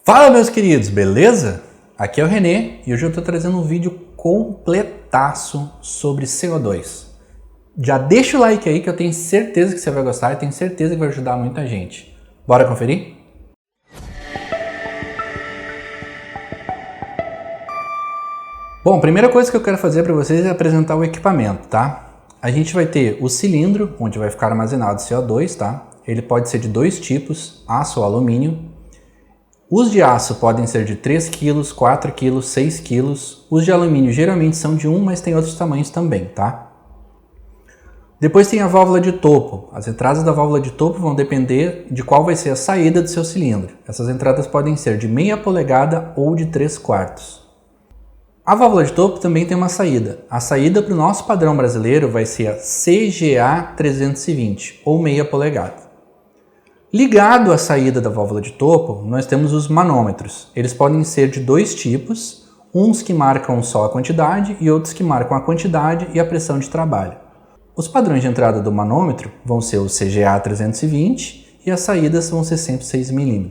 Fala, meus queridos, beleza? Aqui é o Renê e hoje eu estou trazendo um vídeo completaço sobre CO2. Já deixa o like aí que eu tenho certeza que você vai gostar e tenho certeza que vai ajudar muita gente. Bora conferir? Bom, a primeira coisa que eu quero fazer para vocês é apresentar o equipamento, tá? A gente vai ter o cilindro, onde vai ficar armazenado CO2, tá? Ele pode ser de dois tipos, aço ou alumínio. Os de aço podem ser de 3 kg, 4 kg, 6 kg. Os de alumínio geralmente são de 1, mas tem outros tamanhos também, tá? Depois tem a válvula de topo. As entradas da válvula de topo vão depender de qual vai ser a saída do seu cilindro. Essas entradas podem ser de meia polegada ou de 3/4. A válvula de topo também tem uma saída. A saída para o nosso padrão brasileiro vai ser a CGA 320 ou meia polegada. Ligado à saída da válvula de topo, nós temos os manômetros. Eles podem ser de dois tipos, uns que marcam só a quantidade e outros que marcam a quantidade e a pressão de trabalho. Os padrões de entrada do manômetro vão ser o CGA 320 e as saídas vão ser sempre 6 mm.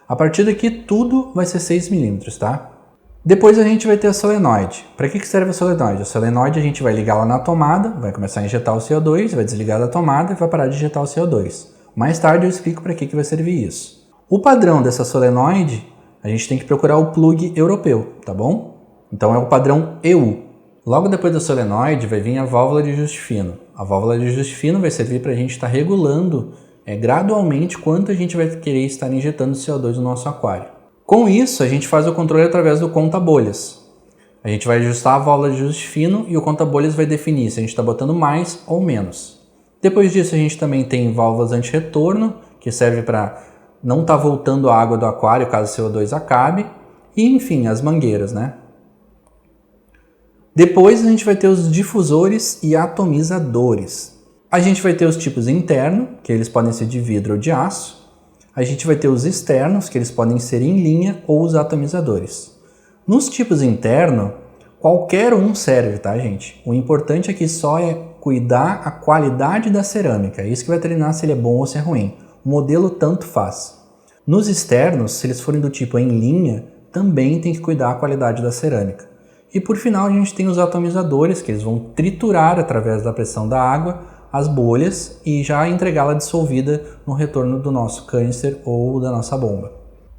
A partir daqui tudo vai ser 6 mm, tá? Depois a gente vai ter a solenoide. Para que serve a solenoide? A solenoide a gente vai ligar lá na tomada, vai começar a injetar o CO2, vai desligar da tomada e vai parar de injetar o CO2. Mais tarde eu explico para que vai servir isso. O padrão dessa solenoide, a gente tem que procurar o plug europeu, tá bom? Então é o padrão EU. Logo depois da solenoide vai vir a válvula de ajuste fino. A válvula de ajuste fino vai servir para a gente estar regulando gradualmente quanto a gente vai querer estar injetando CO2 no nosso aquário. Com isso, a gente faz o controle através do conta-bolhas. A gente vai ajustar a válvula de ajuste fino e o conta-bolhas vai definir se a gente está botando mais ou menos. Depois disso a gente também tem válvulas anti-retorno, que serve para não estar voltando a água do aquário caso o CO2 acabe. E enfim, as mangueiras, né? Depois a gente vai ter os difusores e atomizadores. A gente vai ter os tipos interno, que eles podem ser de vidro ou de aço. A gente vai ter os externos, que eles podem ser em linha, ou os atomizadores. Nos tipos interno, qualquer um serve, tá, gente? O importante aqui só é cuidar a qualidade da cerâmica. É isso que vai determinar se ele é bom ou se é ruim. O modelo tanto faz. Nos externos, se eles forem do tipo em linha, também tem que cuidar a qualidade da cerâmica. E por final a gente tem os atomizadores, que eles vão triturar através da pressão da água as bolhas e já entregá-la dissolvida no retorno do nosso canister ou da nossa bomba.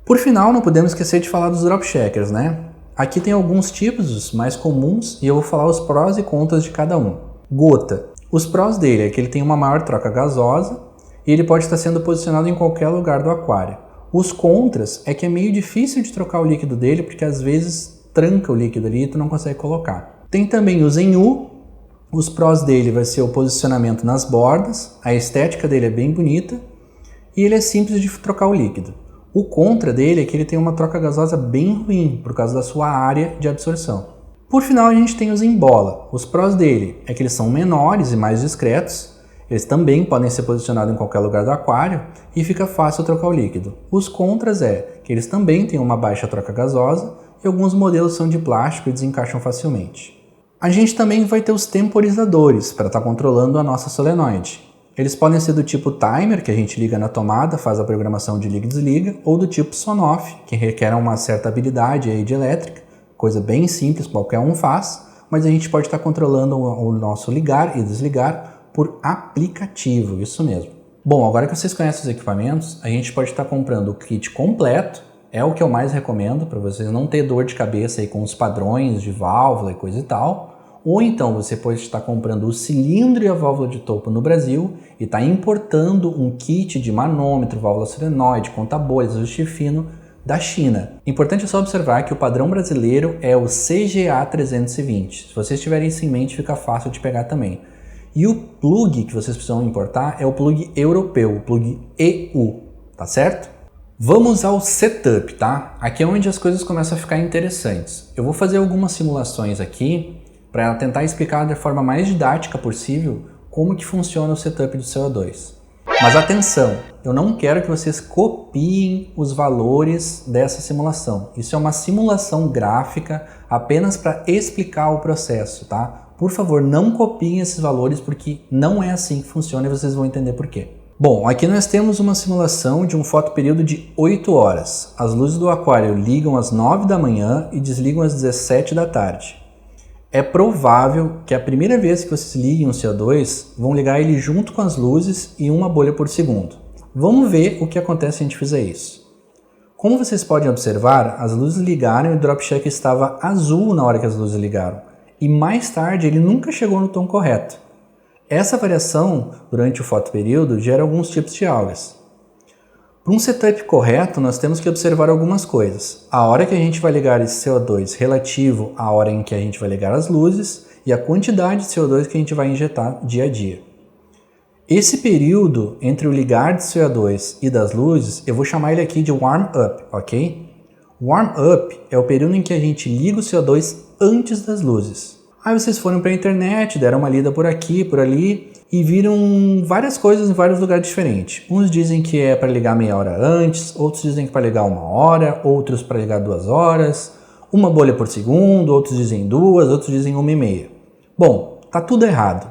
Por final, não podemos esquecer de falar dos drop checkers, né? Aqui tem alguns tipos, os mais comuns, e eu vou falar os prós e contras de cada um. Gota. Os prós dele é que ele tem uma maior troca gasosa e ele pode estar sendo posicionado em qualquer lugar do aquário. Os contras é que é meio difícil de trocar o líquido dele porque às vezes tranca o líquido ali e tu não consegue colocar. Tem também os em U. Os prós dele vai ser o posicionamento nas bordas, a estética dele é bem bonita e ele é simples de trocar o líquido. O contra dele é que ele tem uma troca gasosa bem ruim por causa da sua área de absorção. Por final a gente tem os em bola. Os prós dele é que eles são menores e mais discretos, eles também podem ser posicionados em qualquer lugar do aquário e fica fácil trocar o líquido. Os contras é que eles também têm uma baixa troca gasosa e alguns modelos são de plástico e desencaixam facilmente. A gente também vai ter os temporizadores para estar controlando a nossa solenoide. Eles podem ser do tipo timer, que a gente liga na tomada, faz a programação de liga e desliga, ou do tipo son-off, que requer uma certa habilidade aí de elétrica, coisa bem simples, qualquer um faz, mas a gente pode estar controlando o nosso ligar e desligar por aplicativo, isso mesmo. Bom, agora que vocês conhecem os equipamentos, a gente pode estar comprando o kit completo, é o que eu mais recomendo para vocês não ter dor de cabeça aí com os padrões de válvula e coisa e tal. Ou então você pode estar comprando o cilindro e a válvula de topo no Brasil e estar importando um kit de manômetro, válvula solenoide, conta-bolhas, ajuste fino da China. Importante é só observar que o padrão brasileiro é o CGA 320. Se vocês tiverem isso em mente, fica fácil de pegar também. E o plug que vocês precisam importar é o plug europeu, o plug EU, tá certo? Vamos ao setup, tá? Aqui é onde as coisas começam a ficar interessantes. Eu vou fazer algumas simulações aqui para tentar explicar da forma mais didática possível como que funciona o setup do CO2. Mas atenção, eu não quero que vocês copiem os valores dessa simulação. Isso é uma simulação gráfica apenas para explicar o processo, tá? Por favor, não copiem esses valores porque não é assim que funciona e vocês vão entender por quê. Bom, aqui nós temos uma simulação de um fotoperíodo de 8 horas. As luzes do aquário ligam às 9 da manhã e desligam às 17 da tarde. É provável que a primeira vez que vocês liguem o CO2, vão ligar ele junto com as luzes e uma bolha por segundo. Vamos ver o que acontece se a gente fizer isso. Como vocês podem observar, as luzes ligaram e o drop check estava azul na hora que as luzes ligaram. E mais tarde ele nunca chegou no tom correto. Essa variação durante o fotoperíodo gera alguns tipos de algas. Para um setup correto, nós temos que observar algumas coisas. A hora que a gente vai ligar esse CO2 relativo à hora em que a gente vai ligar as luzes e a quantidade de CO2 que a gente vai injetar dia a dia. Esse período entre o ligar de CO2 e das luzes, eu vou chamar ele aqui de warm-up, ok? Warm-up é o período em que a gente liga o CO2 antes das luzes. Aí vocês foram para a internet, deram uma lida por aqui, por ali e viram várias coisas em vários lugares diferentes. Uns dizem que é para ligar meia hora antes, outros dizem que é para ligar 1 hora, outros para ligar 2 horas, uma bolha por segundo, outros dizem 2, outros dizem 1,5. Bom, tá tudo errado.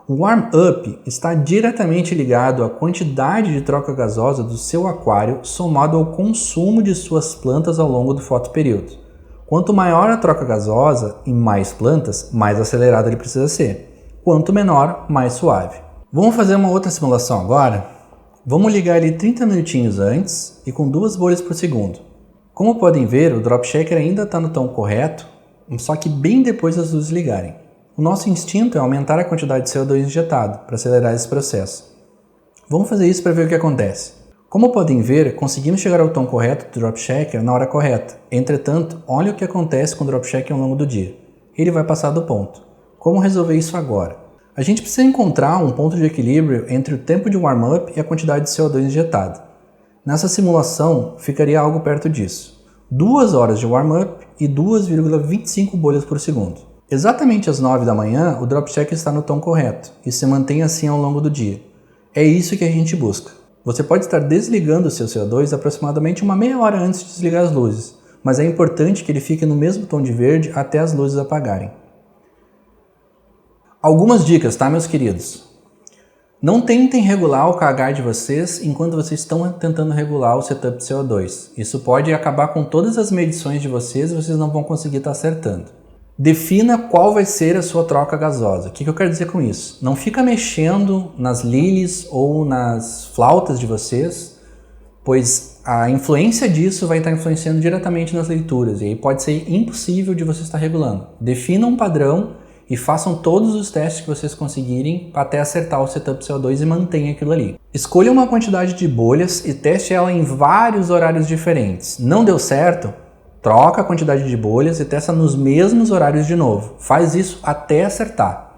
O warm-up está diretamente ligado à quantidade de troca gasosa do seu aquário somado ao consumo de suas plantas ao longo do fotoperíodo. Quanto maior a troca gasosa e mais plantas, mais acelerado ele precisa ser. Quanto menor, mais suave. Vamos fazer uma outra simulação agora? Vamos ligar ele 30 minutinhos antes e com 2 bolhas por segundo. Como podem ver, o drop shaker ainda está no tom correto, só que bem depois das luzes ligarem. O nosso instinto é aumentar a quantidade de CO2 injetado para acelerar esse processo. Vamos fazer isso para ver o que acontece. Como podem ver, conseguimos chegar ao tom correto do drop shaker na hora correta. Entretanto, olha o que acontece com o drop shaker ao longo do dia. Ele vai passar do ponto. Como resolver isso agora? A gente precisa encontrar um ponto de equilíbrio entre o tempo de warm-up e a quantidade de CO2 injetado. Nessa simulação, ficaria algo perto disso. 2 horas de warm-up e 2,25 bolhas por segundo. Exatamente às 9 da manhã, o drop shaker está no tom correto e se mantém assim ao longo do dia. É isso que a gente busca. Você pode estar desligando o seu CO2 aproximadamente uma meia hora antes de desligar as luzes, mas é importante que ele fique no mesmo tom de verde até as luzes apagarem. Algumas dicas, tá, meus queridos? Não tentem regular o KH de vocês enquanto vocês estão tentando regular o setup de CO2. Isso pode acabar com todas as medições de vocês e vocês não vão conseguir estar acertando. Defina qual vai ser a sua troca gasosa. O que eu quero dizer com isso? Não fica mexendo nas lilies ou nas flautas de vocês, pois a influência disso vai estar influenciando diretamente nas leituras e aí pode ser impossível de você estar regulando. Defina um padrão e façam todos os testes que vocês conseguirem até acertar o setup CO2 e mantenha aquilo ali. Escolha uma quantidade de bolhas e teste ela em vários horários diferentes. Não deu certo? Troca a quantidade de bolhas e testa nos mesmos horários de novo. Faz isso até acertar.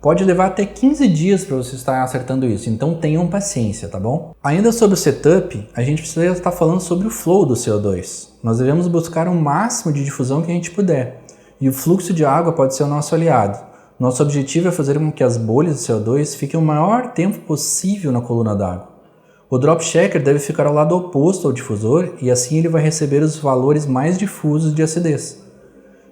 Pode levar até 15 dias para você estar acertando isso, então tenham paciência, tá bom? Ainda sobre o setup, a gente precisa estar falando sobre o flow do CO2. Nós devemos buscar o máximo de difusão que a gente puder, e o fluxo de água pode ser o nosso aliado. Nosso objetivo é fazer com que as bolhas de CO2 fiquem o maior tempo possível na coluna d'água. O drop shaker deve ficar ao lado oposto ao difusor e assim ele vai receber os valores mais difusos de acidez.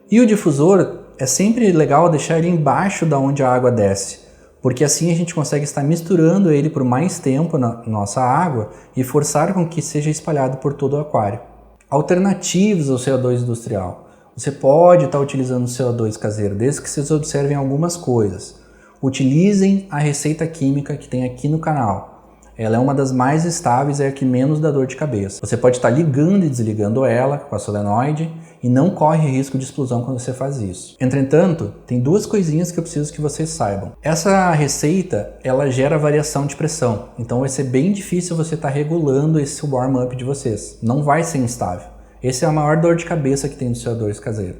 E o difusor é sempre legal deixar ele embaixo da onde a água desce, porque assim a gente consegue estar misturando ele por mais tempo na nossa água e forçar com que seja espalhado por todo o aquário. Alternativas ao CO2 industrial. Você pode estar utilizando o CO2 caseiro, desde que vocês observem algumas coisas. Utilizem a receita química que tem aqui no canal. Ela é uma das mais estáveis e é a que menos dá dor de cabeça. Você pode estar ligando e desligando ela com a solenoide e não corre risco de explosão quando você faz isso. Entretanto, tem 2 coisinhas que eu preciso que vocês saibam. Essa receita, ela gera variação de pressão, então vai ser bem difícil você estar regulando esse warm-up de vocês. Não vai ser instável. Essa é a maior dor de cabeça que tem do CO2 caseiro.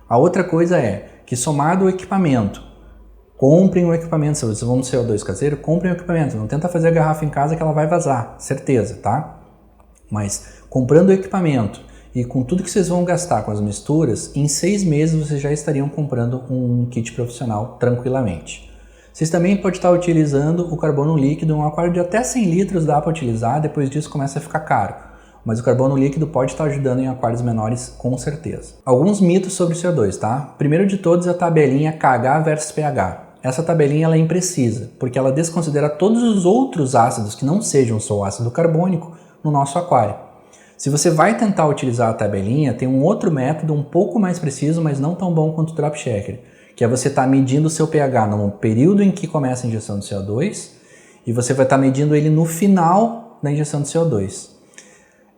A outra coisa é que somado ao equipamento, comprem o equipamento, se vocês vão no CO2 caseiro, comprem o equipamento, não tenta fazer a garrafa em casa que ela vai vazar, certeza, tá? Mas comprando o equipamento e com tudo que vocês vão gastar com as misturas, em 6 meses vocês já estariam comprando um kit profissional tranquilamente. Vocês também podem estar utilizando o carbono líquido, um aquário de até 100 litros dá para utilizar, depois disso começa a ficar caro. Mas o carbono líquido pode estar ajudando em aquários menores com certeza. Alguns mitos sobre o CO2, tá? Primeiro de todos é a tabelinha KH versus pH. essa tabelinha ela é imprecisa, porque ela desconsidera todos os outros ácidos que não sejam só o ácido carbônico no nosso aquário. Se você vai tentar utilizar a tabelinha, tem um outro método um pouco mais preciso, mas não tão bom quanto o Drop Checker, que é você estar medindo o seu pH no período em que começa a injeção de CO2 e você vai estar medindo ele no final da injeção de CO2.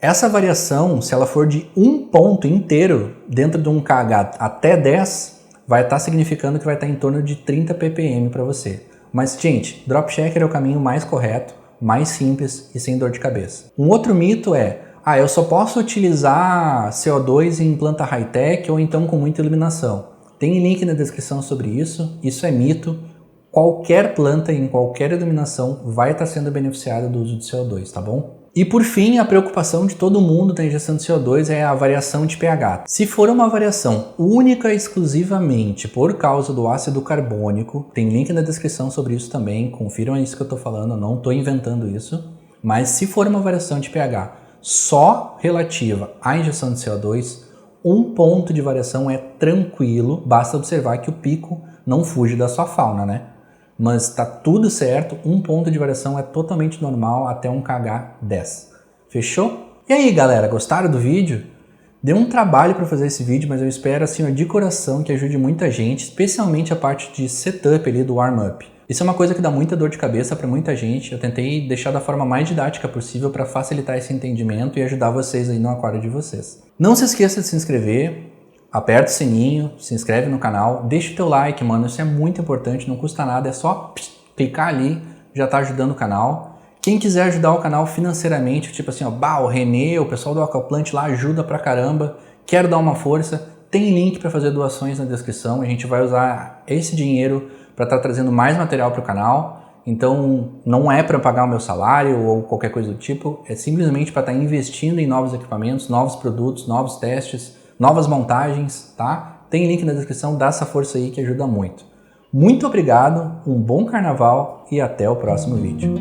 Essa variação, se ela for de um ponto inteiro dentro de um kH até 10, vai estar significando que vai estar em torno de 30 ppm para você. Mas, gente, Drop Checker é o caminho mais correto, mais simples e sem dor de cabeça. Um outro mito é, eu só posso utilizar CO2 em planta high-tech ou então com muita iluminação. Tem link na descrição sobre isso, isso é mito. Qualquer planta em qualquer iluminação vai estar sendo beneficiada do uso de CO2, tá bom? E por fim, a preocupação de todo mundo da injeção de CO2 é a variação de pH. Se for uma variação única e exclusivamente por causa do ácido carbônico, tem link na descrição sobre isso também, confiram isso que eu estou falando, eu não estou inventando isso. Mas se for uma variação de pH só relativa à injeção de CO2, um ponto de variação é tranquilo, basta observar que o pico não fuge da sua fauna, né? Mas está tudo certo, um ponto de variação é totalmente normal até um kH 10. Fechou? E aí galera, gostaram do vídeo? Deu um trabalho para fazer esse vídeo, mas eu espero assim de coração que ajude muita gente, especialmente a parte de setup ali do warm-up. Isso é uma coisa que dá muita dor de cabeça para muita gente, eu tentei deixar da forma mais didática possível para facilitar esse entendimento e ajudar vocês aí no aquário de vocês. Não se esqueça de se inscrever, aperta o sininho, se inscreve no canal, deixa o teu like, mano, isso é muito importante, não custa nada, é só clicar ali, já tá ajudando o canal. Quem quiser ajudar o canal financeiramente, tipo assim, o Renê, o pessoal do Aquaplant lá ajuda pra caramba, quero dar uma força, tem link para fazer doações na descrição, a gente vai usar esse dinheiro para estar trazendo mais material para o canal, então não é para pagar o meu salário ou qualquer coisa do tipo, é simplesmente para estar investindo em novos equipamentos, novos produtos, novos testes, novas montagens, tá? Tem link na descrição, dá essa força aí que ajuda muito. Muito obrigado, um bom carnaval e até o próximo vídeo.